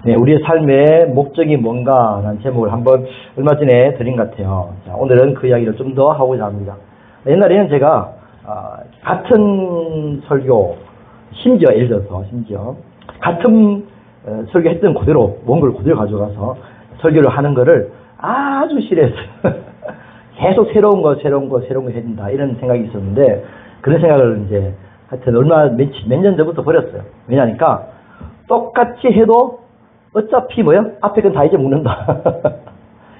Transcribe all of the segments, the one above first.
네, 우리의 삶의 목적이 뭔가라는 제목을 한번 얼마 전에 드린 것 같아요. 자, 오늘은 그 이야기를 좀 더 하고자 합니다. 옛날에는 제가 같은 설교, 심지어 예를 들어서 같은 설교했던 그대로 원고를 그대로 가져가서 설교를 하는 거를 아주 싫어했어요. 계속 새로운 거 해야 된다 이런 생각이 있었는데, 그런 생각을 이제 하여튼 몇 년 전부터 버렸어요. 왜냐니까 똑같이 해도 어차피 앞에 건 다 잊어먹는다.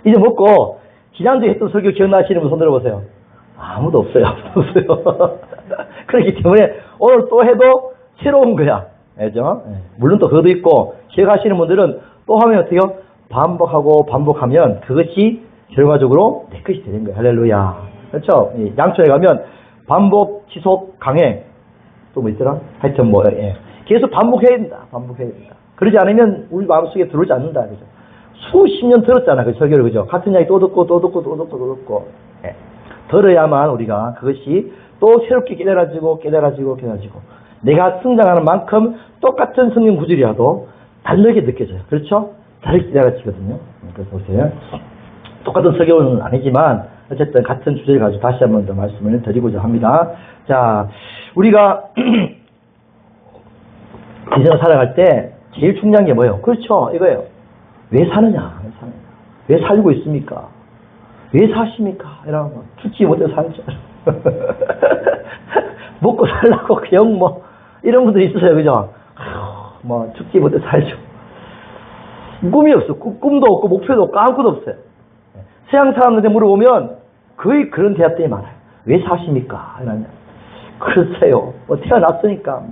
잊어먹고 지난주에 했던 설교 기억나시는 분 손 들어보세요. 아무도 없어요. 그렇기 때문에 오늘 또 해도 새로운 거야. 알죠? 물론 또 그것도 있고, 기억하시는 분들은 또 하면 어때요? 반복하면 그것이 결과적으로 내 것이 되는 거예요. 할렐루야. 그렇죠? 양천에 가면 반복, 지속, 강행. 또 뭐 있더라? 하여튼 계속 반복해야 된다. 그러지 않으면 우리 마음속에 들어오지 않는다. 그죠? 수십 년 들었잖아. 그 설교를. 그죠? 같은 이야기 또 듣고. 들어야만 우리가 그것이 또 새롭게 깨달아지고. 내가 성장하는 만큼 똑같은 성경 구절이라도 다르게 느껴져요. 그렇죠? 다르게 깨달아지거든요. 그래서 보세요. 똑같은 설교는 아니지만 어쨌든 같은 주제를 가지고 다시 한번 더 말씀을 드리고자 합니다. 자, 우리가 인생을 살아갈 때 제일 중요한 게 뭐예요? 그렇죠. 이거예요. 왜 사느냐? 왜 살고 있습니까? 왜 사십니까? 이런 거. 죽지 못해서 살죠. 먹고 살라고 그냥 이런 분들이 있으세요. 그죠? 죽지 못해서 살죠. 꿈이 없어. 꿈도 없고 목표도 없고 아무것도 없어요. 서양 사람들한테 물어보면 거의 그런 대답들이 많아요. 왜 사십니까? 이러냐. 글쎄요. 태어났으니까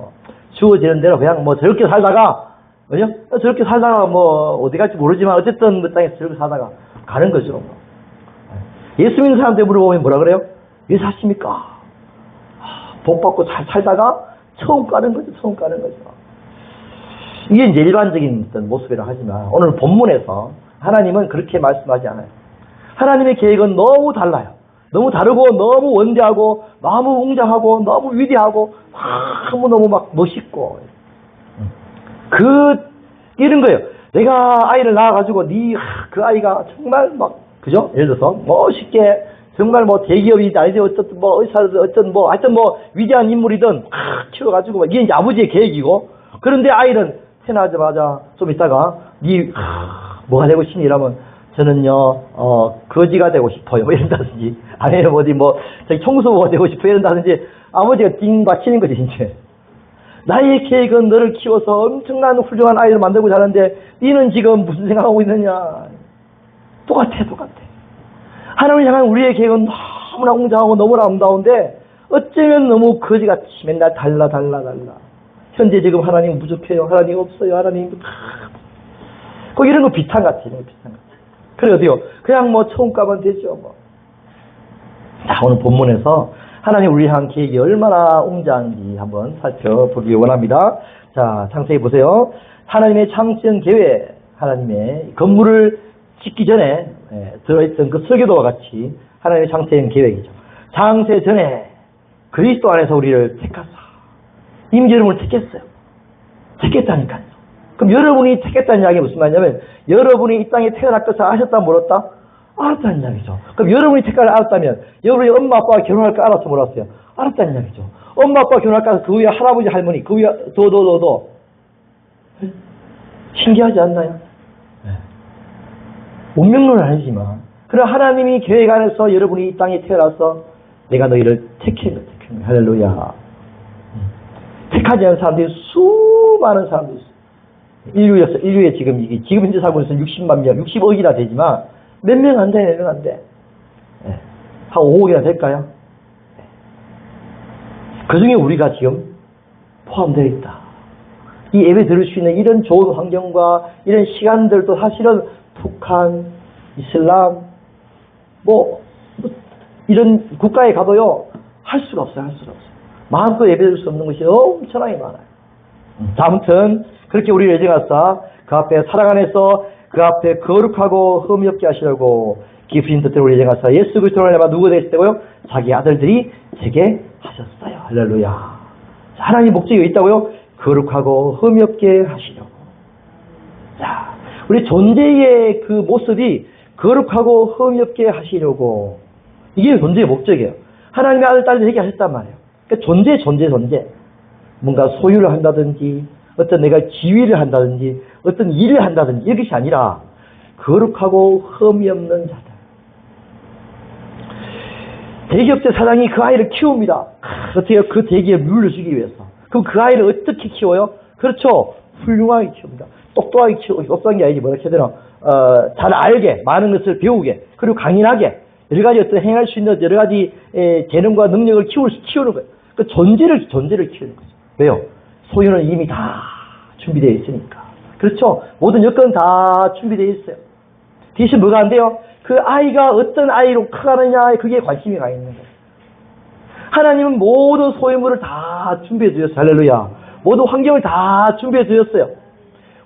주어지는 대로 그냥 저렇게 살다가, 그죠? 저렇게 살다가 어디 갈지 모르지만 어쨌든 그 땅에서 저렇게 살다가 가는 거죠. 예수 믿는 사람한테 물어보면 뭐라 그래요? 왜 사십니까? 복 받고 잘 살다가 처음 가는 거죠. 이게 이제 일반적인 어떤 모습이라 하지만 오늘 본문에서 하나님은 그렇게 말씀하지 않아요. 하나님의 계획은 너무 달라요. 너무 다르고 너무 원대하고 너무 웅장하고 너무 위대하고 너무 멋있고 이런 거예요. 내가 아이를 낳아가지고 그 아이가 정말 그죠? 예를 들어서 멋있게 정말 대기업이든 아니든 어쨌든 의사든 하여튼 위대한 인물이든 키워가지고 이게 이제 아버지의 계획이고, 그런데 아이는 태어나자마자 좀 있다가 뭐가 되고 싶니? 이러면 저는요 거지가 되고 싶어요. 이런다든지, 아니면 저기 청소부가 되고 싶어요. 이런다든지, 아버지가 띵 받치는 거지 진짜. 나의 계획은 너를 키워서 엄청난 훌륭한 아이를 만들고자 하는데 너는 지금 무슨 생각하고 있느냐. 똑같아. 하나님을 향한 우리의 계획은 너무나 웅장하고 너무나 아름다운데 어쩌면 너무 거지같이 맨날 달라. 현재 지금 하나님 부족해요. 하나님 없어요. 하나님 이런 거 비탄 같아. 그래 어디요? 그냥 처음 가면 되죠. 자, 오늘 본문에서 하나님 우리 향한 계획이 얼마나 웅장한지 한번 살펴보기 원합니다. 자, 창세기 보세요. 하나님의 창세전 계획, 하나님의 건물을 짓기 전에 들어있던 그 설교도와 같이 하나님의 창세전 계획이죠. 창세 전에 그리스도 안에서 우리를 택하사 이미 여러분을 택했어요. 택했다니까요. 그럼 여러분이 택했다는 이야기가 무슨 말이냐면, 여러분이 이 땅에 태어날 것을 아셨다 몰랐다? 알았다는 이야기죠. 그럼 여러분이 택할 알았다면 여러분이 엄마 아빠가 결혼할 거 알았어 몰랐어요? 알았다는 이야기죠. 엄마 아빠가 결혼할 거 그 위에 할아버지 할머니 그 위에 더 신기하지 않나요? 운명론은 아니지만, 그럼 하나님이 계획 안에서 여러분이 이 땅에 태어나서 내가 너희를 택했네. 할렐루야. 택하지 않은 사람들이 수많은 사람들이 있어요. 인류에 지금 현재 살고 있는 60만 명, 60억이나 되지만 몇 명 안 돼. 한 5억이나 될까요? 그 중에 우리가 지금 포함되어 있다. 이 예배 들을 수 있는 이런 좋은 환경과 이런 시간들도 사실은 북한, 이슬람, 이런 국가에 가도요, 할 수가 없어요. 마음껏 예배 드릴 수 없는 것이 엄청나게 많아요. 아무튼, 그렇게 우리를 예정하사 그 앞에 사랑 안에서 그 앞에 거룩하고 흠이 없게 하시려고 깊으신 뜻대로 우리 예정하사 예수 그리스도로 말미암아 누구가 되시다고요? 자기 아들들이 되게 하셨어요. 할렐루야. 하나님 목적이 있다고요? 거룩하고 흠이 없게 하시려고. 자, 우리 존재의 그 모습이 거룩하고 흠이 없게 하시려고. 이게 존재의 목적이에요. 하나님의 아들, 딸을 되게 하셨단 말이에요. 그러니까 존재. 뭔가 소유를 한다든지, 어떤 내가 지위를 한다든지, 어떤 일을 한다든지, 이것이 아니라 거룩하고 흠이 없는 자들. 대기업체 사장이 그 아이를 키웁니다. 어떻게 그 대기업에 물을 주기 위해서. 그럼 그 아이를 어떻게 키워요? 그렇죠. 훌륭하게 키웁니다. 똑똑하게 키우고, 똑똑한 게 아니지, 뭐라 해야 되나. 잘 알게, 많은 것을 배우게, 그리고 강인하게, 여러 가지 어떤 행할 수 있는 여러 가지 재능과 능력을 키우는 거예요. 그 존재를 키우는 거죠. 왜요? 소유는 이미 다 준비되어 있으니까. 그렇죠? 모든 여건 다 준비되어 있어요. 대신 뭐가 안 돼요? 그 아이가 어떤 아이로 커가느냐에 그게 관심이 가 있는 거예요. 하나님은 모든 소유물을 다 준비해 주셨어요. 할렐루야. 모든 환경을 다 준비해 주셨어요.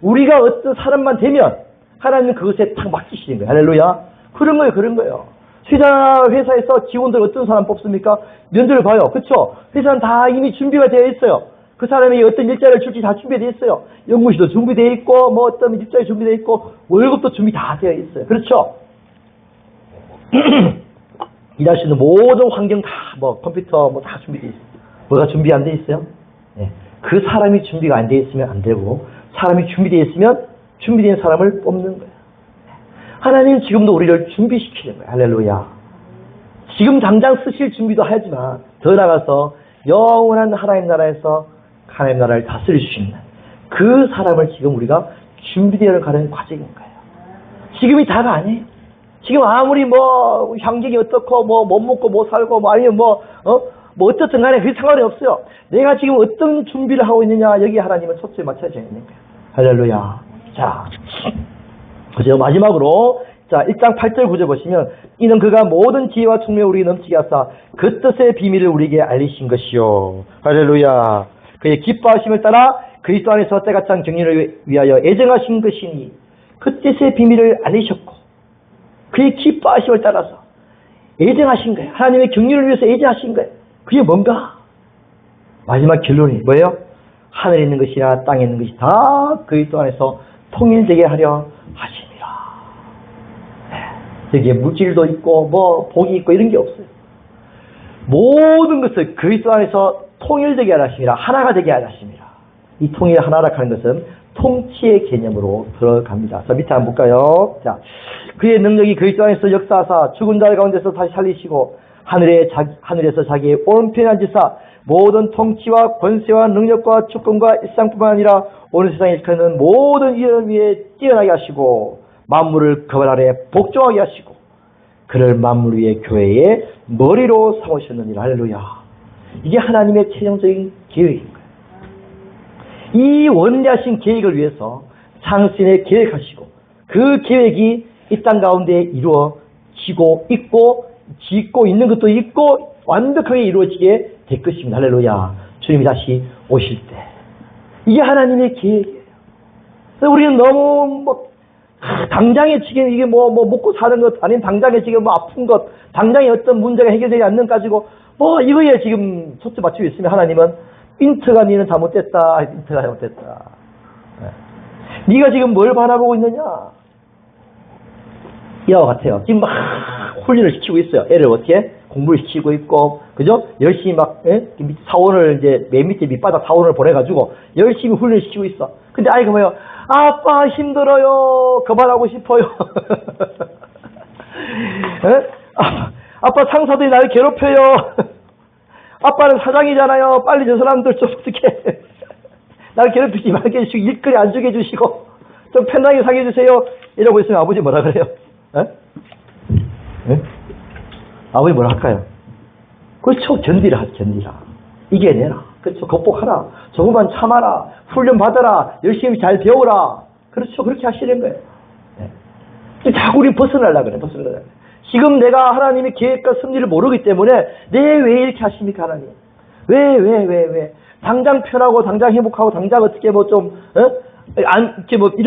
우리가 어떤 사람만 되면 하나님은 그것에 딱 맡기시는 거예요. 할렐루야. 그런 거예요. 회사에서 직원들 어떤 사람 뽑습니까? 면접을 봐요. 그렇죠? 회사는 다 이미 준비가 되어 있어요. 그 사람이 어떤 일자리를 줄지 다 준비되어 있어요. 연구실도 준비되어 있고, 뭐 어떤 일자리 준비되어 있고, 월급도 준비 다 되어 있어요. 그렇죠? 일할 수 있는 모든 환경 다, 컴퓨터 다 준비되어 있어요. 뭐가 준비 안 되어 있어요? 네. 그 사람이 준비가 안 되어 있으면 안 되고, 사람이 준비되어 있으면 준비된 사람을 뽑는 거예요. 하나님은 지금도 우리를 준비시키는 거예요. 할렐루야. 지금 당장 쓰실 준비도 하지만 더 나가서 영원한 하나님 나라에서 하나님 나라를 다스릴 수 있는 그 사람을 지금 우리가 준비되어 가는 과정인 거예요. 지금이 다가 아니에요. 지금 아무리 환경이 어떻고 못 먹고 못 살고 아니면 어떻든 간에 그 상관이 없어요. 내가 지금 어떤 준비를 하고 있느냐, 여기 하나님은 초점이 맞춰져 있는 거예요. 할렐루야. 자, 그죠? 마지막으로, 자, 1장 8절 9절 보시면, 이는 그가 모든 지혜와 총명을 우리에게 넘치게 하사 그 뜻의 비밀을 우리에게 알리신 것이요. 할렐루야. 그의 기뻐하심을 따라 그리스도 안에서 때가 찬 경륜을 위하여 애정하신 것이니 그 뜻의 비밀을 알리셨고, 그의 기뻐하심을 따라서 애정하신 거예요. 하나님의 경륜을 위해서 애정하신 거예요. 그게 뭔가? 마지막 결론이 뭐예요? 하늘에 있는 것이나 땅에 있는 것이 다 그리스도 안에서 통일되게 하려 하십니다. 네. 여기에 물질도 있고 복이 있고 이런 게 없어요. 모든 것을 그리스도 안에서 통일되게 하려 하십니다. 하나가 되게 하려 하십니다. 이 통일 하나라 하는 것은 통치의 개념으로 들어갑니다. 자, 밑에 한번 볼까요? 자, 그의 능력이 그리스도 안에서 역사하사 죽은 자의 가운데서 다시 살리시고 하늘에서 자기의 오른편에 앉으사 모든 통치와 권세와 능력과 주권과 일상뿐만 아니라 온 세상에 일컫는 모든 이름 위에 뛰어나게 하시고 만물을 그 발 아래 복종하게 하시고 그를 만물 위의 교회의 머리로 삼으셨느니라. 할렐루야. 이게 하나님의 최종적인 계획인 거예요. 이 원대하신 계획을 위해서 창세에 계획하시고 그 계획이 이 땅 가운데 이루어지고 있고 짓고 있는 것도 있고 완벽하게 이루어지게 될 것입니다. 할렐루야. 주님이 다시 오실 때. 이게 하나님의 계획이에요. 우리는 너무 당장에 지금 이게 먹고 사는 것, 아니면 당장에 지금 아픈 것, 당장에 어떤 문제가 해결되지 않는 가지고 이거에 지금 초점 맞추고 있으면 하나님은 인터가 니는 잘못됐다. 인터가 잘못됐다. 네. 네가 지금 뭘 바라보고 있느냐? 이와 같아요. 지금 훈련을 시키고 있어요. 애를 어떻게? 공부를 시키고 있고, 그죠? 열심히 사원을 이제 맨 밑에 밑바닥 사원을 보내가지고 열심히 훈련을 시키고 있어. 근데 아이가 뭐예요? 아빠 힘들어요. 그만하고 싶어요. 아빠 상사들이 나를 괴롭혀요. 아빠는 사장이잖아요. 빨리 저 사람들 좀 어떻게 나를 괴롭히지 말게 해주시고 일거리 안 주게 해주시고 좀 편하게 사게 해주세요. 이러고 있으면 아버지 뭐라 그래요? 아버지 뭐라 할까요? 그렇죠. 견디라. 이겨내라. 그렇죠. 극복하라. 조금만 참아라. 훈련 받아라. 열심히 잘 배워라. 그렇죠. 그렇게 하시는 거예요. 네. 자꾸 우리 벗어나려고 그래. 지금 내가 하나님의 계획과 섭리를 모르기 때문에 왜 이렇게 하십니까, 하나님? 왜? 당장 편하고, 당장 행복하고, 당장 어떻게 이런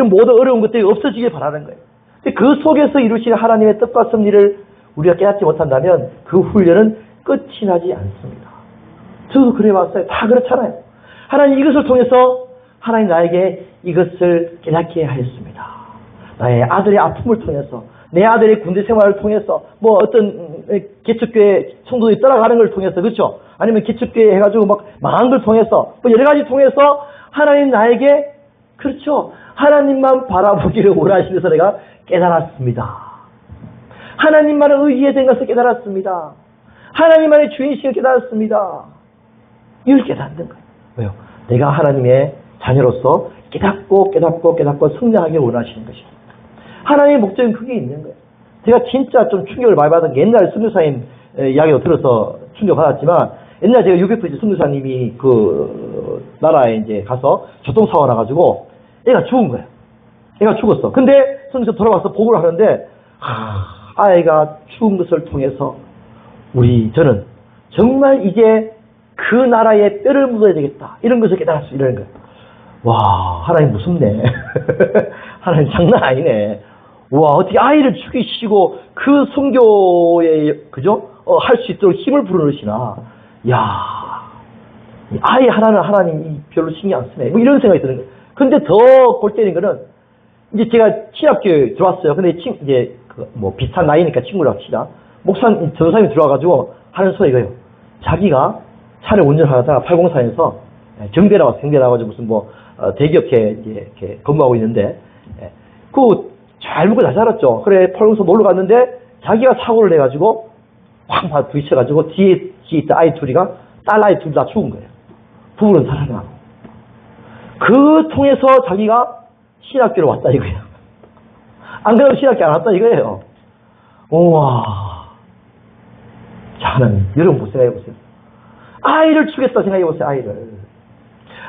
모든 어려운 것들이 없어지길 바라는 거예요. 근데 그 속에서 이루실 하나님의 뜻과 섭리를 우리가 깨닫지 못한다면 그 훈련은 끝이 나지 않습니다. 저도 그래 왔어요. 다 그렇잖아요. 하나님 이것을 통해서 하나님 나에게 이것을 깨닫게 하였습니다. 나의 아들의 아픔을 통해서, 내 아들의 군대 생활을 통해서, 뭐 어떤 개척교회 성도들이 떠나가는 걸 통해서, 그렇죠? 아니면 개척교회 해가지고 막 망한 걸 통해서, 뭐 여러 가지 통해서 하나님 나에게, 그렇죠? 하나님만 바라보기를 원하시면서 내가 깨달았습니다. 하나님만을 의지해야 되는 것을 깨달았습니다. 하나님만의 주인이심을 깨달았습니다. 이걸 깨닫는 거예요. 왜요? 내가 하나님의 자녀로서 깨닫고 성장하길 원하시는 것입니다. 하나님의 목적은 그게 있는 거예요. 제가 진짜 좀 충격을 많이 받은 게 옛날 선교사님 이야기도 들어서 충격받았지만, 옛날 제가 UBF 선교사님이 그 나라에 이제 가서 교통사고 나가지고 애가 죽은 거예요. 애가 죽었어. 근데 선교사 돌아와서 보고를 하는데, 아이가 죽은 것을 통해서 저는 정말 이제 그 나라에 뼈를 묻어야 되겠다. 이런 것을 깨달았어. 이러는 거예요. 와, 하나님 무섭네. 하나님 장난 아니네. 와, 어떻게 아이를 죽이시고 그 선교에, 그죠? 할 수 있도록 힘을 불어넣으시나. 야, 아이 하나는 하나님이 별로 신경 안 쓰네. 뭐 이런 생각이 드는 거예요. 근데 더 골 때리는 거는, 이제 제가 신학교에 들어왔어요. 근데 이제 뭐 비슷한 나이니까 친구를 합시다. 전사님이 들어와가지고 하는 소리가 이거예요. 자기가 차를 운전하다가 804에서 경대 나와가지고 무슨 뭐 대기업체 이렇게 근무하고 있는데, 잘 먹고 잘 살았죠. 그래 804 놀러 갔는데 자기가 사고를 내가지고 확 부딪혀가지고 뒤에 있던 아이 둘이가 딸 아이 둘 다 죽은 거예요. 부부는 살아나고. 그 통해서 자기가 신학교로 왔다 이거예요. 안 그러면 신학교 안 왔다 이거예요. 우와. 자, 하나님, 여러분 생각해보세요. 아이를 죽였다 생각해보세요, 아이를.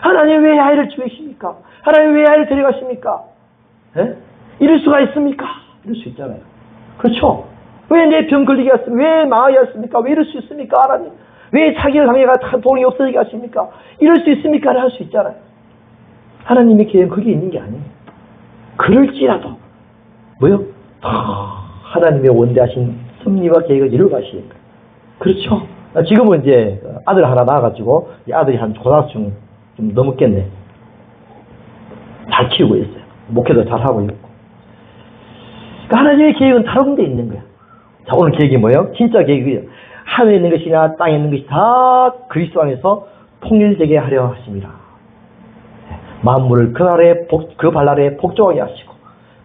하나님 왜 아이를 죽이십니까? 하나님 왜 아이를 데려가십니까? 예? 이럴 수가 있습니까? 이럴 수 있잖아요. 그렇죠? 왜 내 병 걸리게 하십니까? 왜 망하게 하십니까? 왜 이럴 수 있습니까? 하나님. 왜 자기를 당해가 돈이 없어지게 하십니까? 이럴 수 있습니까? 할 수 있잖아요. 하나님의 계획은 그게 있는 게 아니에요. 그럴지라도, 뭐요? 하나님의 원대하신 섭리와 계획을 이루어가시는 거예요. 그렇죠? 지금은 이제 아들 하나 낳아가지고, 아들이 한 고등학생 좀 넘었겠네. 잘 키우고 있어요. 목회도 잘 하고 있고. 그러니까 하나님의 계획은 다른 데 있는 거야. 자, 오늘 계획이 뭐예요? 진짜 계획이에요. 하늘에 있는 것이나 땅에 있는 것이 다 그리스도 안에서 통일되게 하려 하십니다. 만물을 그 발 아래 복종하게 하시고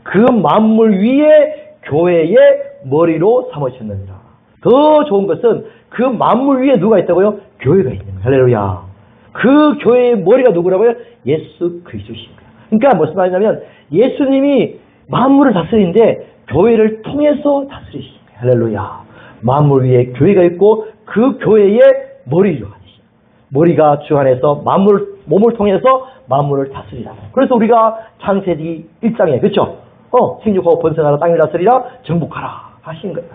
그 만물 위에 교회의 머리로 삼으셨느니라. 더 좋은 것은 그 만물 위에 누가 있다고요? 교회가 있는 거예요. 할렐루야. 그 교회의 머리가 누구라고요? 예수 그리스도신 거예요. 그러니까 무슨 말이냐면 예수님이 만물을 다스리는데 교회를 통해서 다스리시는 거예요. 할렐루야. 만물 위에 교회가 있고 그 교회의 머리로 하시죠. 머리가 주 안에서 몸을 통해서 만물을 다스리라. 그래서 우리가 창세기 1장에 그렇죠? 생육하고 번성하라 땅을 다스리라 정복하라 하신 거예요.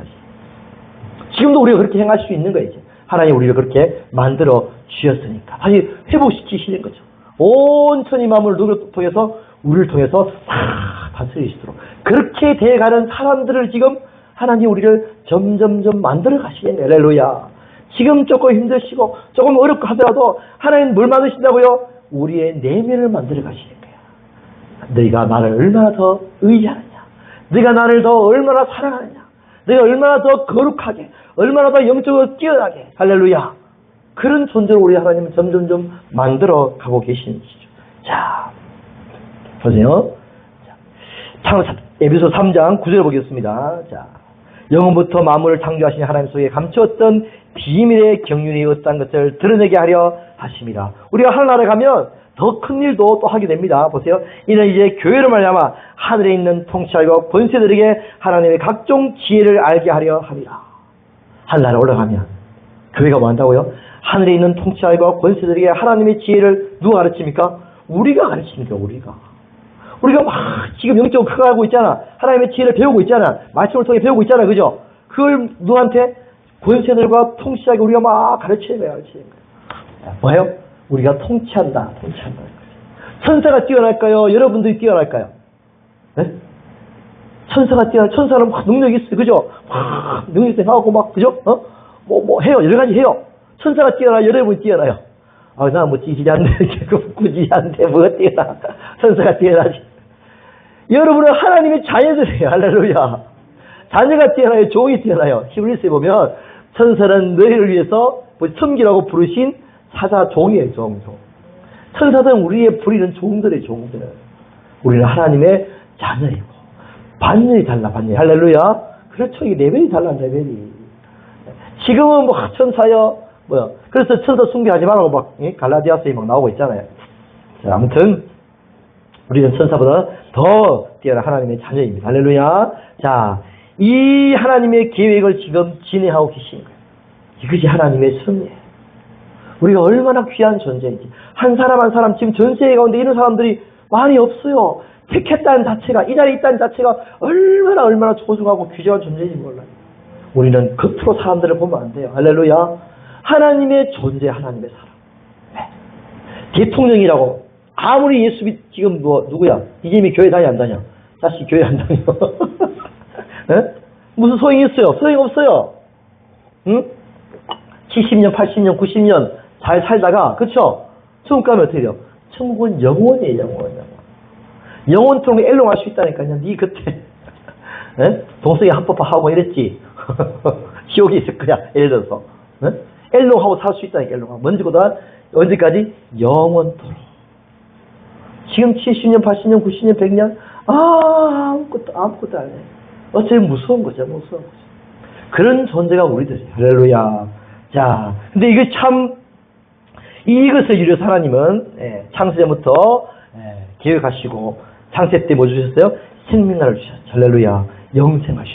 지금도 우리가 그렇게 행할 수 있는 거예요. 하나님 우리를 그렇게 만들어 주셨으니까 다시 회복시키시는 거죠. 온천히 만물을 통해서 우리를 통해서 다 다스리시도록 그렇게 돼가는 사람들을 지금 하나님 우리를 점점점 만들어 가시는 거예요. 할렐루야. 지금 조금 힘드시고 조금 어렵고 하더라도 하나님 뭘 만드신다고요? 우리의 내면을 만들어 가시는 거야. 너희가 나를 얼마나 더 의지하느냐, 너희가 나를 더 얼마나 사랑하느냐, 너희가 얼마나 더 거룩하게, 얼마나 더 영적으로 뛰어나게, 할렐루야. 그런 존재로 우리 하나님은 점점점 만들어 가고 계시는 것이죠. 자, 보세요. 에베소 3장 9절 보겠습니다. 자, 영원부터 만물을 창조하신 하나님 속에 감추었던 비밀의 경륜이 어떠한 것을 드러내게 하려 하십니다. 우리가 하늘나라에 가면 더 큰 일도 또 하게 됩니다. 보세요. 이는 이제 교회로 말미암아 하늘에 있는 통치하고 권세들에게 하나님의 각종 지혜를 알게 하려 합니다. 하늘나라에 올라가면 교회가 뭐 한다고요? 하늘에 있는 통치하고 권세들에게 하나님의 지혜를 누가 가르칩니까? 우리가 가르칩니다. 우리가 막 지금 영적으로 커가고 있잖아. 하나님의 지혜를 배우고 있잖아. 말씀을 통해 배우고 있잖아. 그죠? 그걸 누구한테? 권세들과 통치하게 우리가 막 가르치는 거야. 뭐예요? 우리가 통치한다. 천사가 뛰어날까요? 여러분들이 뛰어날까요? 네? 천사는 막 능력이 있어요. 그죠? 막 능력이 하고 막, 그죠? 뭐 해요. 여러 가지 해요. 천사가 뛰어나요? 여러분이 뛰어나요? 나 뭐 뛰지 않네. 굳이 안 돼. 뭐가 뛰어나. 천사가 뛰어나지. 여러분은 하나님의 자녀들이에요. 할렐루야. 자녀가 뛰어나요? 종이 뛰어나요? 히브리서에 보면 천사는 너희를 위해서 섬기라고 부르신 사자 종이에요. 종. 천사들은 우리의 부리는 종들이에요. 종들. 우리는 하나님의 자녀이고 반열이 달라. 반열이. 할렐루야. 그렇죠. 이게 레벨이 달라. 레벨이. 지금은 뭐 천사여 뭐야. 그래서 천사 숭배하지 말라고 막 갈라디아서에 막 나오고 있잖아요. 자, 아무튼 우리는 천사보다 더 뛰어난 하나님의 자녀입니다. 할렐루야. 자, 이 하나님의 계획을 지금 진행하고 계신 거예요. 이것이 하나님의 섭리예요. 우리가 얼마나 귀한 존재인지. 한 사람 한 사람 지금 전 세계 가운데 이런 사람들이 많이 없어요. 택했다는 자체가, 이 자리에 있다는 자체가 얼마나 소중하고 귀중한 존재인지 몰라요. 우리는 겉으로 사람들을 보면 안 돼요. 할렐루야. 하나님의 존재, 하나님의 사람. 네. 대통령이라고 아무리 예수 지금 뭐 누구야? 이재명이 교회 다니 안 다녀? 자식 교회 안 다녀? 네? 무슨 소용이 있어요? 소용 없어요. 응? 70년, 80년, 90년 잘 살다가 그쵸? 천국 가면 어떻게 돼요? 천국은 영원이에요. 영원토록 엘롱 할 수 있다니까요. 네 그때 동성애 합법화하고 이랬지. 지옥에 있을 거야. 예를 들어서 엘롱하고 살 수 있다니까. 엘롱하고 먼지보다 언제까지? 영원토록. 지금 70년, 80년, 90년, 100년 아무것도 안 해. 어차피 무서운 거죠. 그런 존재가 우리들이에요. 할렐루야. 자, 근데 이게 참 이것을 위해서 하나님은 창세전부터 계획하시고 창세 때 뭐 주셨어요? 생명나를 주셨어요. 할렐루야. 영생할 수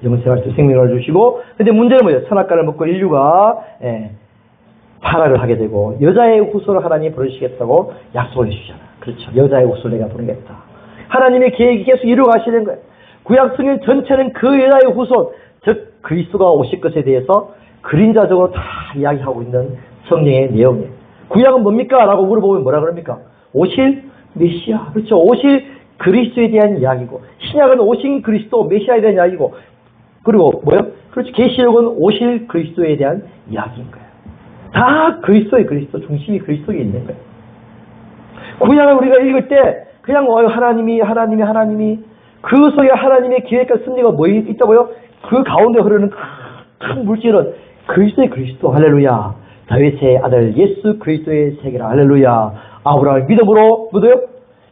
있도록 생명나를 주시고, 근데 문제는 뭐예요? 선악과를 먹고 인류가 타락을 하게 되고 여자의 후손을 하나님이 부르시겠다고 약속을 해주잖아요. 그렇죠. 여자의 후손을 내가 부르겠다. 하나님의 계획이 계속 이루어가시는 거예요. 구약 성경 전체는 그 여자의 후손, 즉 그리스도가 오실 것에 대해서 그림자적으로 다 이야기하고 있는 성경의 내용이에요. 구약은 뭡니까? 라고 물어보면 뭐라 그럽니까? 오실 메시아. 그렇죠. 오실 그리스도에 대한 이야기고, 신약은 오신 그리스도 메시아에 대한 이야기고, 그리고 뭐요? 그렇죠. 계시록은 오실 그리스도에 대한 이야기인 거예요. 다 그리스도의 그리스도, 중심이 그리스도에 있는 거예요. 구약을 우리가 읽을 때 그냥 하나님이 그 속에 하나님의 계획과 섭리가 뭐 있다고요? 그 가운데 흐르는 큰 물질은 그리스도의 그리스도. 할렐루야. 다윗의 아들 예수 그리스도의 세계라. 할렐루야. 아브라함의 믿음으로 뭐도요?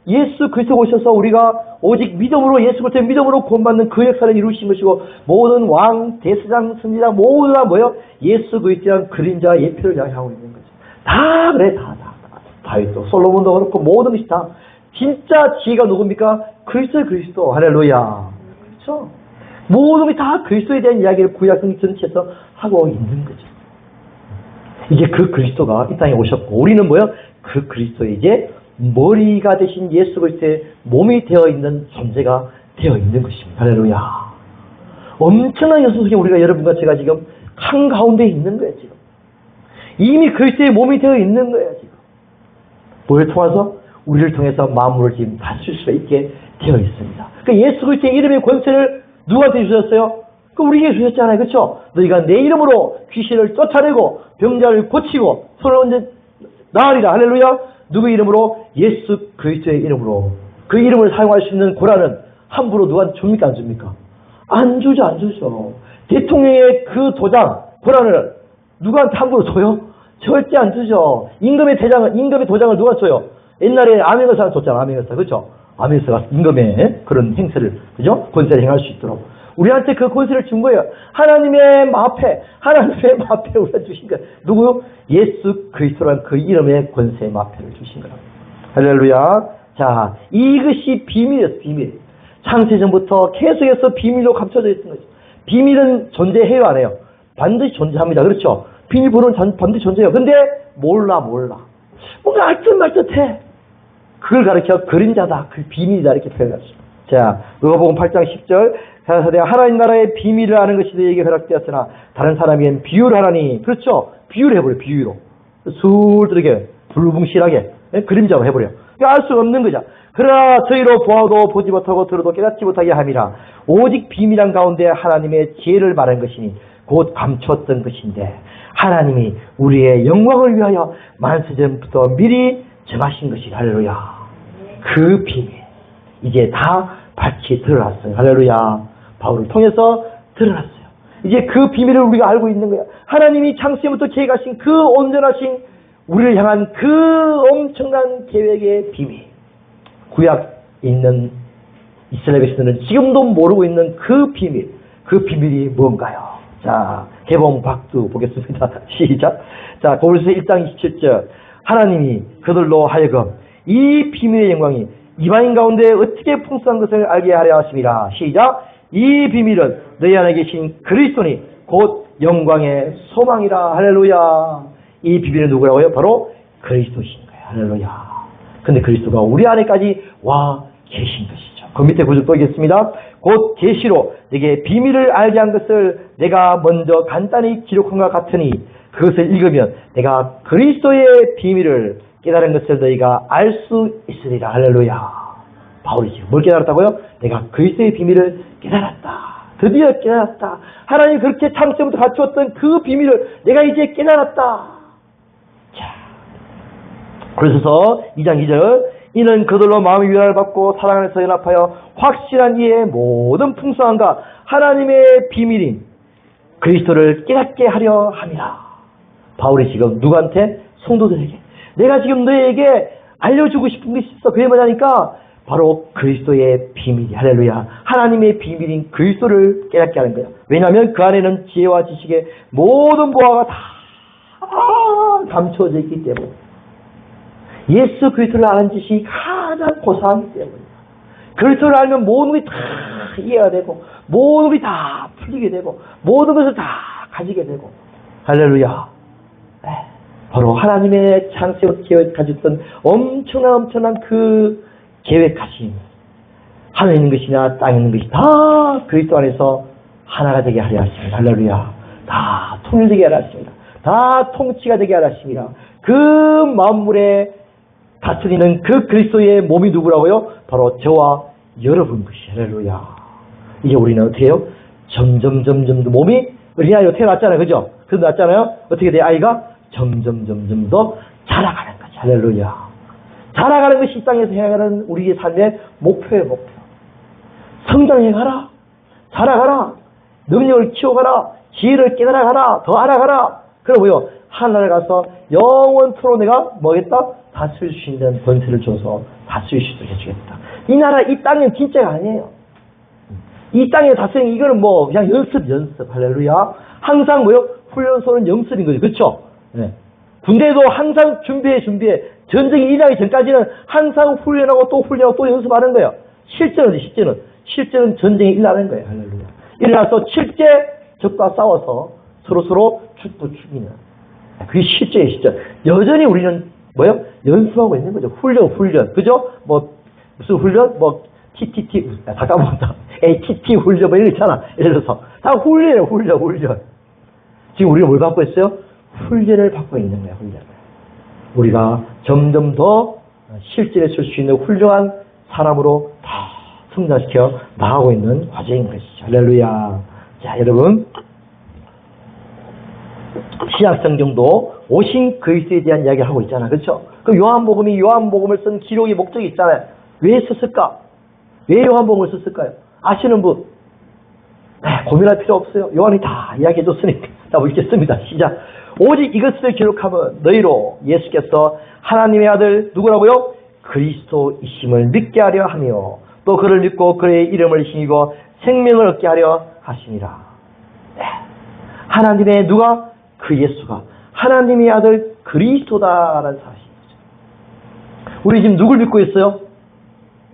예수 그리스도 오셔서 우리가 오직 믿음으로, 예수 그리스도의 믿음으로 구원받는 그 역사를 이루신 것이고, 모든 왕, 대제사장, 선지자 모두 다 뭐예요? 예수 그리스도의 그림자 예표를 이야기하고 있는 거죠. 다 그래. 다. 다윗도 솔로몬도 그렇고 모든 것이 다 진짜 지혜가 누굽니까? 그리스도의 그리스도. 할렐루야. 그렇죠? 모든 것이 다 그리스도에 대한 이야기를 구약성 전체에서 하고 있는 거죠. 이제 그 그리스도가 이 땅에 오셨고, 우리는 뭐예요? 그 그리스도의 이제 머리가 되신 예수 그리스도의 몸이 되어 있는 존재가 되어 있는 것입니다. 할렐루야. 엄청난 연습 속에 우리가, 여러분과 제가 지금 한가운데 있는 거예요. 지금 이미 그리스도의 몸이 되어 있는 거예요. 지금 뭘 통해서? 우리를 통해서 만물을 지금 다스릴 수 있게 되어 있습니다. 그 예수 그리스도의 이름의 권세를 누구한테 주셨어요? 그 우리에게 주셨잖아요. 그렇죠? 너희가 내 이름으로 귀신을 쫓아내고 병자를 고치고 손을 얹은 나으리라. 할렐루야. 누구의 이름으로? 예수 그리스도의 이름으로. 그 이름을 사용할 수 있는 권한은 함부로 누구한테 줍니까? 안 줍니까? 안 주죠. 대통령의 그 도장, 권한을 누구한테 함부로 줘요? 절대 안 주죠. 임금의 도장을 누가 줘요? 옛날에 아메거사가 줬잖아. 아메거사. 그렇죠? 아메거사가 임금의 그런 행세를, 그죠? 권세를 행할 수 있도록 우리한테 그 권세를 준 거예요. 하나님의 마패 우리가 주신 거예요. 누구요? 예수 그리스도란 그 이름의 권세의 마패를 주신 거라고. 할렐루야. 자, 이것이 비밀이었어요. 비밀. 창세전부터 계속해서 비밀로 감춰져 있는 거죠. 비밀은 존재해요, 안 해요? 반드시 존재합니다. 그렇죠? 비밀번호는 반드시 존재해요. 근데 몰라. 뭔가 알듯말듯해. 그걸 가르쳐 그림자다, 그 비밀이다, 이렇게 표현했습니다. 자, 누가복음 8장 10절. 그래서 내가 하나님 나라의 비밀을 아는 것이 너에게 허락되었으나 다른 사람에겐 비유를 하라니. 그렇죠? 비유를 해버려. 비유로 술들에게 불붕실하게 그림자로 해버려. 알 수 없는 거죠. 그러나 저희로 보아도 보지 못하고 들어도 깨닫지 못하게 함이라. 오직 비밀한 가운데 하나님의 지혜를 말한 것이니 곧 감췄던 것인데 하나님이 우리의 영광을 위하여 만세전부터 미리 정하신 것이. 할렐루야. 그 비밀. 이제 다 밝히 드러났어요. 할렐루야. 바울을 통해서 드러났어요. 이제 그 비밀을 우리가 알고 있는 거야. 하나님이 창세부터 계획하신 그 온전하신 우리를 향한 그 엄청난 계획의 비밀. 구약에 있는 이스라엘 백성들은 지금도 모르고 있는 그 비밀. 그 비밀이 뭔가요? 자, 개봉 박두 보겠습니다. 시작. 자, 고린도서 1장 27절. 하나님이 그들로 하여금 이 비밀의 영광이 이방인 가운데 어떻게 풍성한 것을 알게 하려 하심이라. 시작. 이 비밀은 너희 안에 계신 그리스도니 곧 영광의 소망이라. 할렐루야. 이 비밀은 누구라고요? 바로 그리스도신 거예요. 할렐루야. 근데 그리스도가 우리 안에까지 와 계신 것이죠. 그 밑에 구절 또 읽겠습니다. 곧 계시로 내게 비밀을 알게 한 것을 내가 먼저 간단히 기록한 것 같으니 그것을 읽으면 내가 그리스도의 비밀을 깨달은 것을 너희가 알 수 있으리라. 할렐루야. 바울이 지금 뭘 깨달았다고요? 내가 그리스도의 비밀을 깨달았다. 드디어 깨달았다. 하나님이 그렇게 창세부터 갖추었던 그 비밀을 내가 이제 깨달았다. 자, 그래서 2장 2절 이는 그들로 마음의 위로를 받고 사랑 안에서 연합하여 확실한 이의 모든 풍성함과 하나님의 비밀인 그리스도를 깨닫게 하려 함이라. 바울이 지금 누구한테? 성도들에게. 내가 지금 너희에게 알려주고 싶은 것이 있어. 그게 뭐냐니까 바로 그리스도의 비밀이. 할렐루야. 하나님의 비밀인 그리스도를 깨닫게 하는 거예요. 왜냐하면 그 안에는 지혜와 지식의 모든 보화가 다 감춰져 있기 때문에. 예수 그리스도를 아는 지식이 가장 고사하기 때문에. 그리스도를 알면 모든 것이 다 이해가 되고 모든 것이 다 풀리게 되고 모든 것을 다 가지게 되고. 할렐루야. 바로 하나님의 창세부터 계획하셨던 엄청난 그 계획하심. 하늘에 있는 것이나 땅에 있는 것이 다 그리스도 안에서 하나가 되게 하려 하십니다. 할렐루야. 다 통일되게 하려 하십니다. 다 통치가 되게 하려 하십니다. 그 만물에 다스리는 그 그리스도의 몸이 누구라고요? 바로 저와 여러분 것이. 할렐루야. 이제 우리는 어떻게 해요? 점점 몸이 어린아이로 태어났잖아요. 그죠? 그래서 났잖아요. 어떻게 돼요? 아이가 점점 더 자라가는 거지. 할렐루야. 자라가는 것이 이 땅에서 해가는 우리의 삶의 목표예요. 목표. 성장해가라. 자라가라. 능력을 키워가라. 지혜를 깨달아가라. 더 알아가라. 그러고요. 하늘에 가서 영원토록 내가 뭐겠다? 다스릴 수 있는 권세를 줘서 다스릴 수 있도록 해주겠다. 이 나라, 이 땅은 진짜가 아니에요. 이 땅의 다스리는 이거는 뭐 그냥 연습. 할렐루야. 항상 뭐요? 훈련소는 연습인 거죠. 그렇죠? 네. 군대도 항상 준비해. 전쟁이 일어나기 전까지는 항상 훈련하고 또 연습하는 거예요. 실제는 전쟁이 일어나는 거예요. 할렐루야. 일어나서 실제 적과 싸워서 서로 죽이는. 그게 실제. 여전히 우리는 뭐요? 연습하고 있는 거죠. 훈련. 그죠? 뭐, 무슨 훈련? 뭐, TTT. 잠깐만. ATT 훈련. 뭐 이런 거 있잖아. 예를 들어서. 다 훈련이에요. 훈련. 지금 우리가 뭘 받고 있어요? 훈련을 받고 있는 거야. 훈련. 우리가 점점 더 실전에 쓸 수 있는 훌륭한 사람으로 다 성장시켜 나가고 있는 과정인 것이죠. 할렐루야. 자, 여러분. 신약성경도 오신 그리스도에 대한 이야기를 하고 있잖아. 그렇죠? 그 요한복음을 쓴 기록의 목적이 있잖아요. 왜 썼을까? 왜 요한복음을 썼을까요? 아시는 분? 고민할 필요 없어요. 요한이 다 이야기해 줬으니까. 자, 읽겠습니다. 시작. 오직 이것을 기록하면 너희로 예수께서 하나님의 아들 누구라고요? 그리스도이심을 믿게 하려 하며 또 그를 믿고 그의 이름을 힘입어 생명을 얻게 하려 하시니라. 하나님의 누가? 그 예수가 하나님의 아들 그리스도다라는 사실이죠. 우리 지금 누굴 믿고 있어요?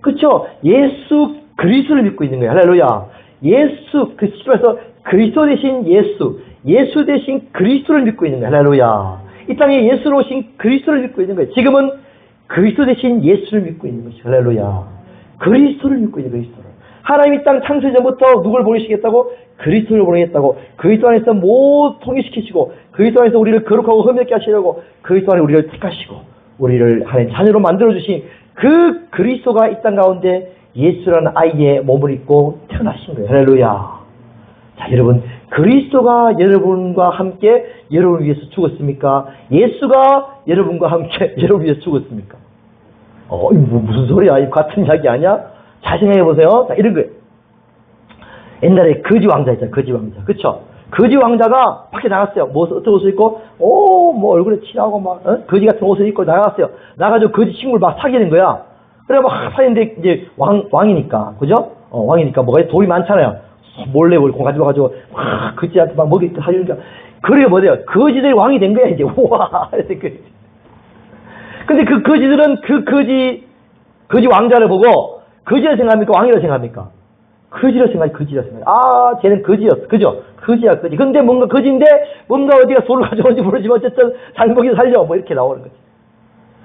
그렇죠? 예수 그리스도를 믿고 있는 거예요. 할렐루야. 예수, 그 시절에서 그리스도 대신 예수 대신 그리스도를 믿고 있는 거예요. 할렐루야. 이 땅에 예수로 오신 그리스도를 믿고 있는 거예요. 지금은 그리스도 대신 예수를 믿고 있는 것이죠. 할렐루야. 그리스도를 믿고 있는 그리스도를. 하나님이 땅 창세 전부터 누굴 보내시겠다고? 그리스도를 보내겠다고. 그리스도 안에서 모두 통일시키시고 그리스도 안에서 우리를 거룩하고 흠없게 하시려고 그리스도 안에 우리를 택하시고 우리를 하나님 자녀로 만들어주신 그 그리스도가 이 땅 가운데 예수라는 아이의 몸을 입고 태어나신 거예요. 할렐루야. 자, 여러분, 그리스도가 여러분과 함께 여러분을 위해서 죽었습니까? 예수가 여러분과 함께 여러분을 위해서 죽었습니까? 무슨 소리야? 이 같은 이야기 아니야? 잘 생각해 보세요. 자, 이런 거예요. 옛날에 거지 왕자 있잖아요. 거지 왕자. 그쵸? 거지 왕자가 밖에 나갔어요. 뭐, 어떤 옷을 입고, 뭐, 얼굴에 칠하고 막, 거지 같은 옷을 입고 나갔어요. 나가지고 거지 친구를 막 사귀는 거야. 그래, 막 사귀는데, 이제 왕이니까. 그죠? 왕이니까 뭐가 돌이 많잖아요. 몰래 공 가져와가지고, 막, 거지한테 막 먹이 사주니까. 그래, 뭐래요? 거지들이 왕이 된 거야, 이제. 우와! 근데 그 거지들은 그 거지 왕자를 보고, 거지라 생각합니까? 왕이라 생각합니까? 거지라 생각해. 아, 쟤는 거지였어. 그죠? 거지야, 거지. 근데 뭔가 거지인데, 뭔가 어디가 소를 가져오는지 모르지만 어쨌든 장복이 살려. 뭐 이렇게 나오는 거지.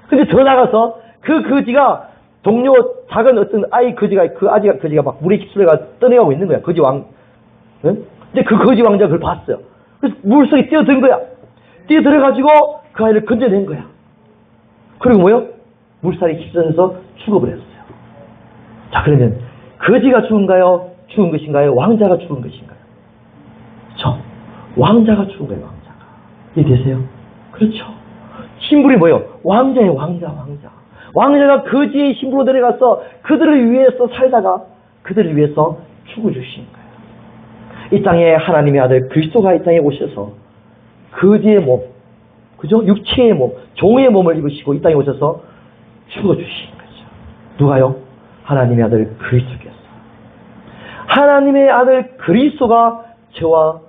근데 더 나가서 그 거지가 동료 작은 어떤 아이 거지가, 그 아지가 거지가 막 물에 휩쓸려가 떠내가고 있는 거야. 거지 왕. 응? 근데 그 거지 왕자가 그걸 봤어요. 그래서 물속에 뛰어든 거야. 뛰어들어가지고 그 아이를 건져낸 거야. 그리고 뭐요? 물살이 휩쓸려서 죽어버렸어요. 자, 그러면 거지가 죽은 것인가요? 왕자가 죽은 것인가요? 그렇죠? 왕자가 죽은 거예요, 왕자가. 이해되세요? 그렇죠. 신분이 뭐예요? 왕자예요, 왕자. 왕자가 거지의 신분으로 내려가서 그들을 위해서 살다가 그들을 위해서 죽어주신 거예요. 이 땅에 하나님의 아들 그리스도가 이 땅에 오셔서 거지의 몸, 그죠? 육체의 몸, 종의 몸을 입으시고 이 땅에 오셔서 죽어주신 거죠. 누가요? 하나님의 아들 그리스도께서. 하나님의 아들 그리스도가 저와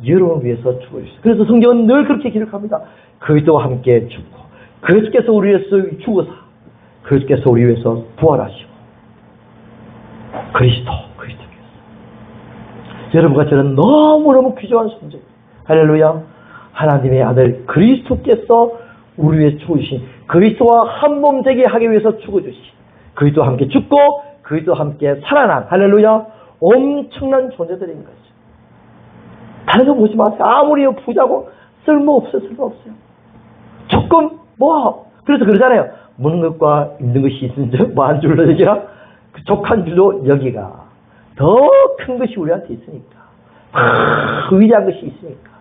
여러분을 위해서 죽어주셨어요. 그래서 성경은 늘 그렇게 기록합니다. 그리스도와 함께 죽고 그리스도께서 우리 위해서 죽어서 그리스도께서 우리 위해서 부활하시고 그리스도께서 여러분과 저는 너무너무 귀중한 존재입니다. 할렐루야. 하나님의 아들 그리스도께서 우리 위해 죽으신 그리스도와 한 몸 되게 하기 위해서 죽어주신 그리스도와 함께 죽고 그리스도와 함께 살아난 할렐루야 엄청난 존재들인 거죠. 다른 거 보지 마세요. 아무리 부자고 쓸모없어요. 조금 그래서 그러잖아요. 먹는 것과 입는 것이 있은즉 뭐 한 줄로 얘기라 그 족한 줄로 여기가 더 큰 것이 우리한테 있으니까 위대한 것이 있으니까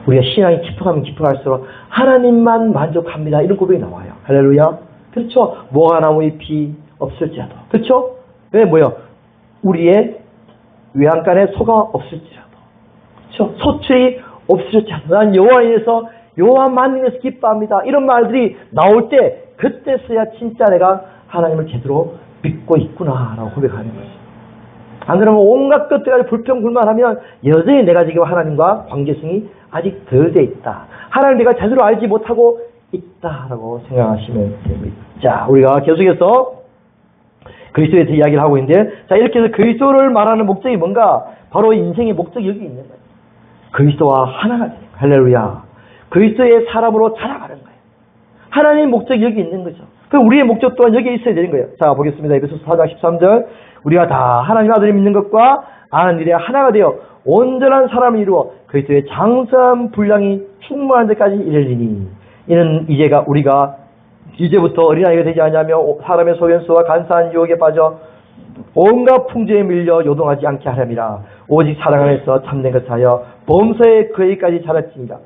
우리가 신앙이 깊어가면 깊어갈수록 하나님만 만족합니다. 이런 고백이 나와요. 할렐루야. 그렇죠. 뭐가 나무 잎이 없을지라도. 그렇죠. 왜 뭐요? 우리의 외양간에 소가 없을지라도. 그렇죠. 소출이 없을지라도. 난 여호와에 대해서 여호와만 인해서 기뻐합니다. 이런 말들이 나올 때 그때서야 진짜 내가 하나님을 제대로 믿고 있구나라고 고백하는 거죠. 안 그러면 온갖 것들까지 불평불만하면 여전히 내가 지금 하나님과 관계성이 아직 덜 돼 있다. 하나님 내가 제대로 알지 못하고 있다라고 생각하시면 됩니다. 자, 우리가 계속해서 그리스도에 대해 이야기를 하고 있는데, 자, 이렇게 해서 그리스도를 말하는 목적이 뭔가? 바로 인생의 목적이 여기 있는 거예요. 그리스도와 하나가 되는 거예요. 할렐루야. 그리스도의 사람으로 자라가는 거예요. 하나님의 목적이 여기 있는 거죠. 그럼 우리의 목적 또한 여기에 있어야 되는 거예요. 자, 보겠습니다. 에베소서 4장 13절. 우리가 다 하나님 아들을 믿는 것과 아는 일에 하나가 되어 온전한 사람을 이루어 그리스도의 장성한 분량이 충만한 데까지 이르리니 이는 우리가 이제부터 어린아이가 되지 않냐며 사람의 소견수와 간사한 유혹에 빠져 온갖 풍조에 밀려 요동하지 않게 하렵니다. 오직 사랑 안에서 참된 것을 하여 범사에 그에게까지 자랐습니다.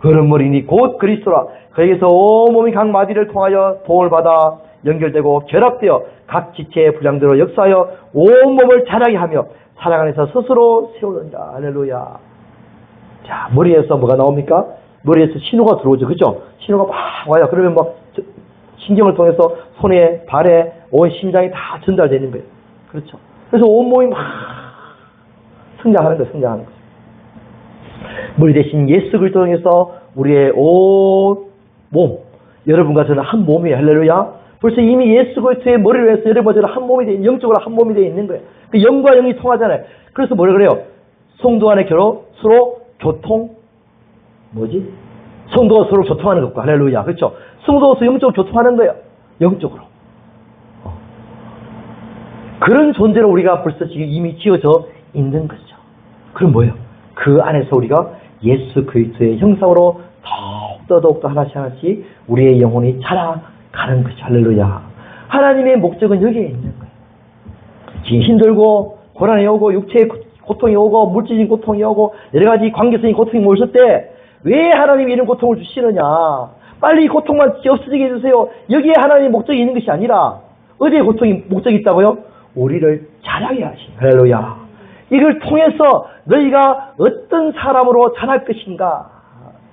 그런 머리니 곧 그리스도라. 그에게서 온몸이 각 마디를 통하여 도움을 받아 연결되고 결합되어 각 지체의 분량대로 역사하여 온몸을 자라게 하며 사랑 안에서 스스로 세우느니라. 할렐루야. 자, 머리에서 뭐가 나옵니까? 머리에서 신호가 들어오죠. 그죠? 신호가 막 와요. 그러면 막 신경을 통해서 손에, 발에, 온 심장이 다 전달되는 거예요. 그렇죠? 그래서 온몸이 막 성장하는 거예요. 머리 대신 예수 그리스도를 통해서 우리의 온 몸, 여러분과 저는 한 몸이에요. 할렐루야. 벌써 이미 예수 그리스도의 머리를 해서 여러분과 저는 한 몸이 돼, 영적으로 한 몸이 되어 있는 거예요. 그 영과 영이 통하잖아요. 그래서 뭐라 그래요? 성도 안에 서로 교통, 성도가 서로 교통하는 것과, 할렐루야. 그렇죠? 성도가 영적으로 교통하는 거예요. 영적으로. 그런 존재로 우리가 벌써 지금 이미 지어져 있는 거죠. 그럼 뭐예요? 그 안에서 우리가 예수 그리스도의 형상으로 더욱더 하나씩 우리의 영혼이 자라가는 거죠. 할렐루야. 하나님의 목적은 여기에 있는 거예요. 지금 힘들고 고난이 오고 육체의 고통이 오고 물질적인 고통이 오고 여러 가지 관계성의 고통이 모였을 때 왜 하나님이 이런 고통을 주시느냐. 빨리 이 고통만 없어지게 해주세요. 여기에 하나님의 목적이 있는 것이 아니라 어디에 고통이 목적이 있다고요? 우리를 자라게 하신. 할렐루야. 이걸 통해서 너희가 어떤 사람으로 자랄 것인가.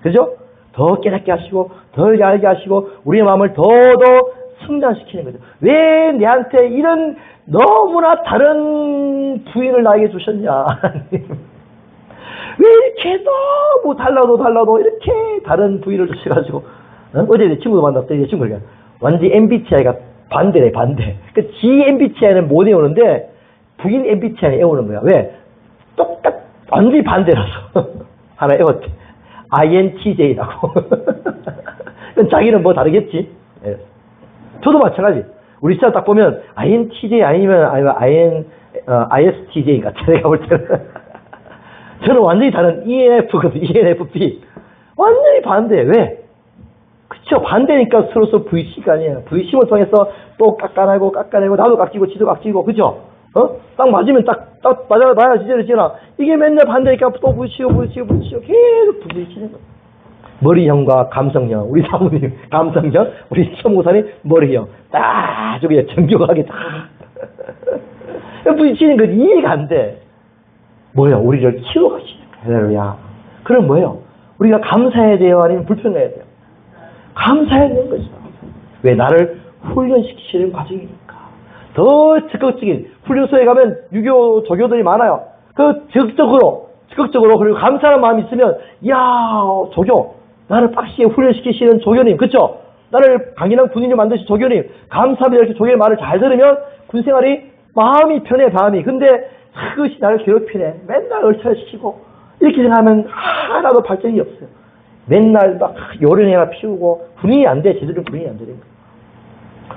그죠? 더 깨닫게 하시고 더 알게 하시고 우리의 마음을 더더 성장시키는 거죠. 왜 내한테 이런 너무나 다른 부인을 나에게 주셨냐. 왜 이렇게 너무 달라도 이렇게 다른 부인을 주셔가지고 어제 내 친구도 만났더니 내 친구가 완전 MBTI가 반대래 반대. 그 지 MBTI는 못 외우는데 부인 MBTI는 외우는 거야. 왜? 완전히 반대라서 하나 외웠대. INTJ라고. 자기는 뭐 다르겠지. 예. 저도 마찬가지. 우리 시절 딱 보면 INTJ 아니면 ISTJ 같아. 내가 볼 때는. 저는 완전히 다른 ENF거든. ENFP. 완전히 반대. 왜? 그쵸. 반대니까 서로서 VC가 아니에요. VC를 통해서 또 깎아내고 나도 깎이고 지도 깎이고 그죠? 딱 맞으면 딱 맞아야 지저러지나. 이게 맨날 반대니까 또 부딪히고 계속 부딪히는 거예요. 머리형과 감성형. 우리 사모님 감성형, 우리 천무사님 머리형. 딱 저기 정교하게 딱 부딪히는 거 이해가 안 돼. 뭐야? 우리를 키워가시는 거예요. 할렐루야. 그럼 뭐예요? 우리가 감사해야 돼요? 아니면 불평해야 돼요? 감사해야 되는 거죠. 왜? 나를 훈련시키시는 과정이니까. 더 적극적인 훈련소에 가면 유교 조교들이 많아요. 그 적극적으로 그리고 감사하는 마음이 있으면 이야 조교 나를 빡시게 훈련시키시는 조교님 그쵸? 나를 강인한 군인을 만드신 조교님 감사합니다. 이렇게 조교의 말을 잘 들으면 군생활이 마음이 편해 마음이. 근데 그것이 나를 괴롭히네. 맨날 얼차려시키고 이렇게 생각하면 하나도 발전이 없어요. 맨날 막 요령이나 피우고 군인이 안 돼. 제대로 군인이 안 되는 거예요.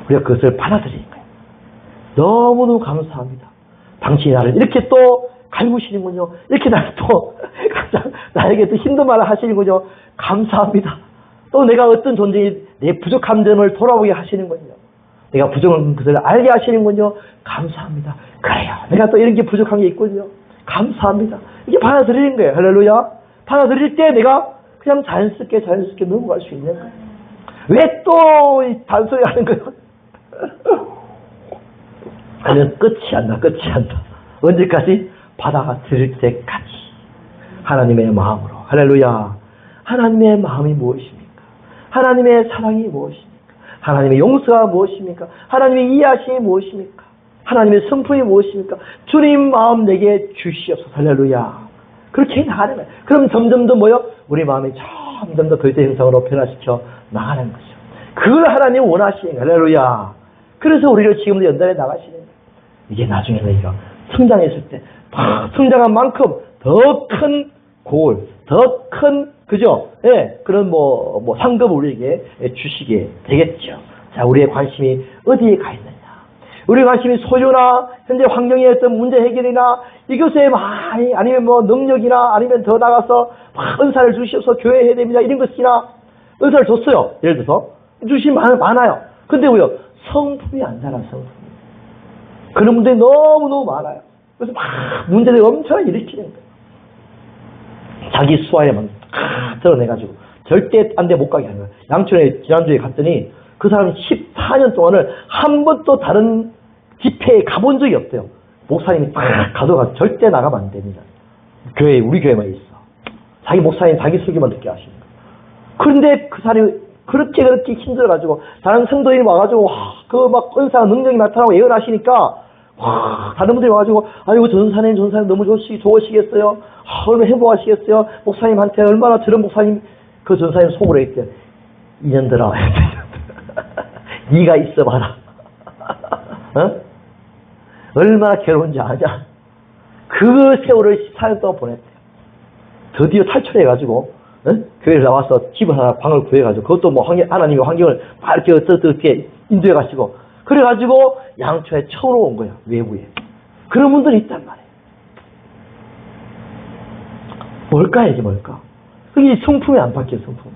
우리가 그것을 받아들이는 거예요. 너무너무 감사합니다. 당신이 나를 이렇게 또 갈구시는군요. 이렇게 나를 또 나에게 또 힘든 말을 하시는군요. 감사합니다. 또 내가 어떤 존재인 내 부족한 점을 돌아보게 하시는군요. 내가 부족한 것을 알게 하시는군요. 감사합니다. 그래요. 내가 또 이런 게 부족한 게 있군요. 감사합니다. 이게 받아들이는 거예요. 할렐루야. 받아들일 때 내가 그냥 자연스럽게 넘어갈 수 있는 거예요. 왜 또 단소리 하는 거예요? 아니면 끝이 안 나. 언제까지? 받아들일 때까지. 하나님의 마음으로. 할렐루야. 하나님의 마음이 무엇입니까? 하나님의 사랑이 무엇입니까? 하나님의 용서가 무엇입니까? 하나님의 이해하심이 무엇입니까? 하나님의 성품이 무엇입니까? 주님 마음 내게 주시옵소서. 할렐루야. 그렇게 나가는 거예요. 그럼 점점 더 뭐요? 우리 마음이 점점 더 그리스도 형상으로 변화시켜 나가는 거죠. 그걸 하나님 원하시는 거예요. 할렐루야. 그래서 우리를 지금도 연단해 나가시는 거예요. 이게 나중에 너희가 성장했을 때 성장한 만큼 더 큰 고을, 더 큰 그죠? 예, 그런 상급을 우리에게 주시게 되겠죠. 자, 우리의 관심이 어디에 가 있느냐? 우리의 관심이 소유나 현재 환경의 어떤 문제 해결이나 이것에 많이 아니면 능력이나 아니면 더 나가서 은사를 주시옵소서 교회 해야 됩니다. 이런 것이나 은사를 줬어요. 예를 들어서 주신 많아요. 근데 왜요? 성품이 안 자라 성품. 그런 분들이 너무너무 많아요. 그래서 문제를 엄청나게 일으키는 거예요. 자기 수화에만 드러내가지고 절대 딴 데 못 가게 하는 거예요. 양촌에 지난주에 갔더니 그 사람이 14년 동안을 한 번도 다른 집회에 가본 적이 없대요. 목사님이 딱 가둬가 절대 나가면 안 됩니다. 우리 교회만 있어. 자기 목사님 자기 설교만 듣게 하시는 거예요. 그런데 그 사람이 그렇게 힘들어가지고 다른 성도인이 와가지고 은사 능력이 나타나고 예언하시니까 다른 분들이 와가지고 아이고 전사님 너무 좋으시겠어요. 얼마나 행복하시겠어요. 목사님한테 얼마나 저런 목사님 그 전사님 속으로 했대. 이년들아 네가 있어봐라. 얼마나 괴로운지 아냐. 그 세월을 14년 동안 보냈대요. 드디어 탈출해가지고 교회를 나와서 집을 하나 방을 구해가지고 그것도 하나님의 환경을 막 이렇게 어떻게 인도해가시고 그래가지고 양초에 처음으로 온 거야. 외부에. 그런 분들이 있단 말이에요. 뭘까 이게 뭘까? 그게 성품이 안 바뀌어 성품.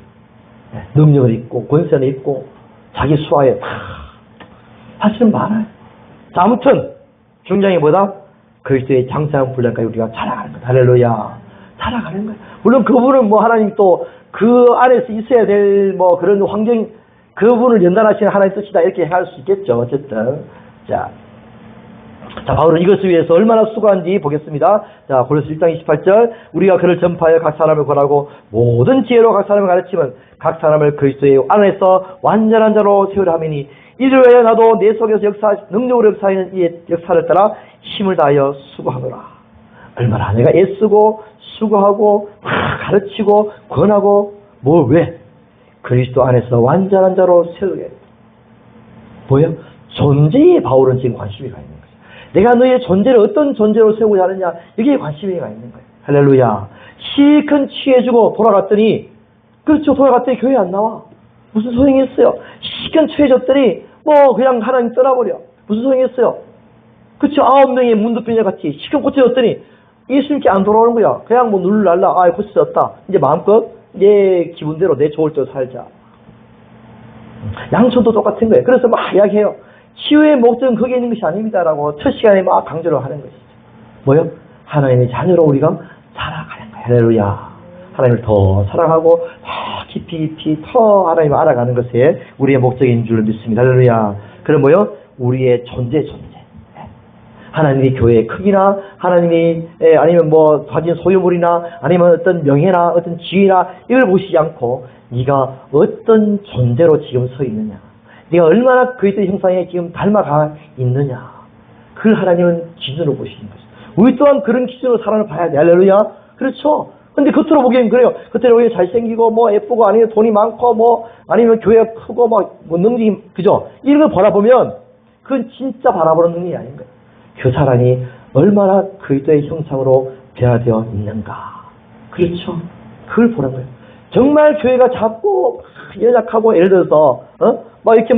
능력을 있고 권세는 있고 자기 수화에 사실은 많아요. 자, 아무튼 중장이 뭐다? 그리스도의 장사한 분량까지 우리가 자라가는 거다. 할렐루야. 자라가는 거예요. 물론 그분은 하나님 또 그 안에서 있어야 될 그런 환경 그분을 연단하시는 하나님의 뜻이다. 이렇게 할 수 있겠죠. 어쨌든. 자, 바울은 이것을 위해서 얼마나 수고한지 보겠습니다. 자, 고린도서 1장 28절. 우리가 그를 전파하여 각 사람을 권하고 모든 지혜로 각 사람을 가르치면 각 사람을 그리스도의 안에서 완전한 자로 세우려 함이니 이를 위하여 나도 내 속에서 능력으로 역사하는 이 역사를 따라 힘을 다하여 수고하노라. 얼마나 내가 애쓰고 수고하고 가르치고 권하고 왜? 그리스도 안에서 완전한 자로 세우게. 뭐예요? 존재에 바울은 지금 관심이 가 있는 거예요. 내가 너의 존재를 어떤 존재로 세우고자 하느냐, 여기에 관심이 가 있는 거예요. 할렐루야. 실컷 취해주고 돌아갔더니, 그렇죠, 돌아갔더니 교회 안 나와. 무슨 소용이 있어요? 실컷 취해줬더니 그냥 하나님 떠나버려. 무슨 소용이 있어요? 그렇죠, 9명의 문둥병 같이 실컷 고쳐줬더니 예수님께 안 돌아오는 거야. 그냥 눌랄라, 고쳐졌다. 이제 마음껏 내 기분대로 내 좋을 대로 살자. 양천도 똑같은 거예요. 그래서 막 이야기해요. 치유의 목적은 거기에 있는 것이 아닙니다라고 첫 시간에 막 강조를 하는 것이죠. 뭐요? 하나님의 자녀로 우리가 살아가는 거예요. 할렐루야. 하나님을 더 사랑하고 더 깊이 더 하나님을 알아가는 것에 우리의 목적인 줄 믿습니다. 할렐루야. 그럼 뭐요? 우리의 존재. 하나님의 교회의 크기나 하나님이 아니면 가진 소유물이나 아니면 어떤 명예나 어떤 지위나 이걸 보시지 않고 네가 어떤 존재로 지금 서 있느냐, 네가 얼마나 그리스도의 형상에 지금 닮아가 있느냐, 그걸 하나님은 기준으로 보시는 것이죠. 우리 또한 그런 기준으로 사람을 봐야 돼. 할렐루야. 그렇죠. 근데 겉으로 보기엔 그래요. 겉으로 보기엔 잘생기고 예쁘고 아니면 돈이 많고 아니면 교회가 크고 능력이, 그죠? 이런 걸 바라보면 그건 진짜 바라보는 능력이 아닌 거예요. 그 사람이 얼마나 그리스도의 형상으로 변화되어 있는가. 그렇죠. 그걸 보는 거예요. 정말 교회가 작고 연약하고 예를 들어서 이렇게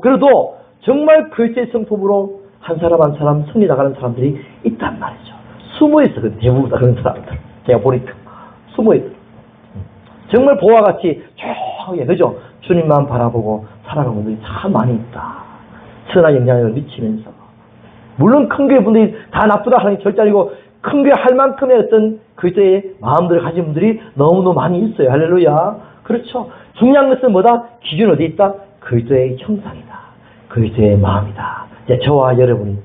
그래도 정말 그리스도의 성품으로 한 사람 한 사람 승리 나가는 사람들이 있단 말이죠. 숨어있어. 대부분 다 그런 사람들. 제가 보니까 숨어있어. 정말 보와 같이 조용히, 그죠? 주님만 바라보고 살아가는 분들이 참 많이 있다. 선한 영향력을 미치면서. 물론 큰 교회 분들이 다 나쁘다 하는 게 절대 아니고 큰 교회 할 만큼의 어떤 그리스도의 마음들을 가진 분들이 너무너무 많이 있어요. 할렐루야. 그렇죠. 중요한 것은 뭐다? 기준 어디 있다? 그리스도의 형상이다. 그리스도의 마음이다. 이제 저와 여러분이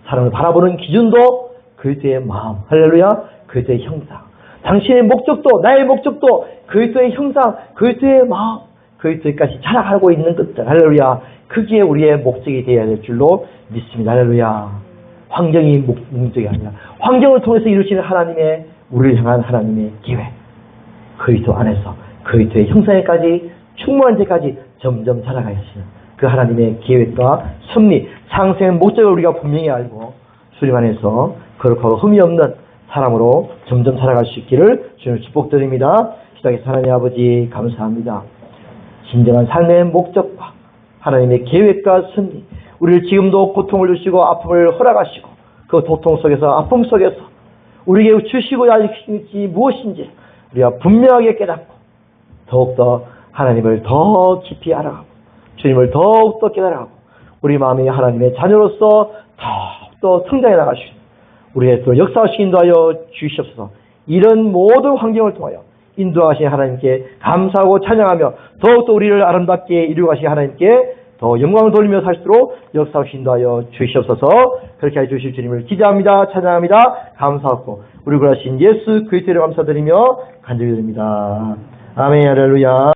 사람을 바라보는 기준도 그리스도의 마음. 할렐루야. 그리스도의 형상. 당신의 목적도 나의 목적도 그리스도의 형상, 그리스도의 마음, 그리스도까지 자라가고 있는 것들. 할렐루야. 그게 우리의 목적이 되어야 될 줄로 믿습니다. 할렐루야. 환경이 목적이 아니라 환경을 통해서 이루시는 하나님의, 우리를 향한 하나님의 계획. 그리스도 안에서 그리스도의 형상에까지 충만한 데까지 점점 자라가시는 그 하나님의 계획과 섭리, 창생의 목적을 우리가 분명히 알고 주님 안에서 거룩하고 흠이 없는 사람으로 점점 살아갈 수 있기를 주님을 축복드립니다. 기도하겠습니다. 하나님 아버지 감사합니다. 진정한 삶의 목적과 하나님의 계획과 섭리, 우리를 지금도 고통을 주시고 아픔을 허락하시고 그 고통 속에서 아픔 속에서 우리에게 주시고자 하신 것이 무엇인지 우리가 분명하게 깨닫고 더욱더 하나님을 더 깊이 알아가고 주님을 더욱더 깨달아가고 우리 마음이 하나님의 자녀로서 더욱더 성장해 나가시는 우리의 또 역사하시기 인도하여 주시옵소서. 이런 모든 환경을 통하여 인도하신 하나님께 감사하고 찬양하며 더욱더 우리를 아름답게 이루어가신 하나님께 더 영광을 돌리며 살수록 역사하시기 인도하여 주시옵소서. 그렇게 해 주실 주님을 기대합니다. 찬양합니다. 감사하고 우리 구하신 예수 그리스도를 감사드리며 간절히 드립니다. 아멘. 할렐루야.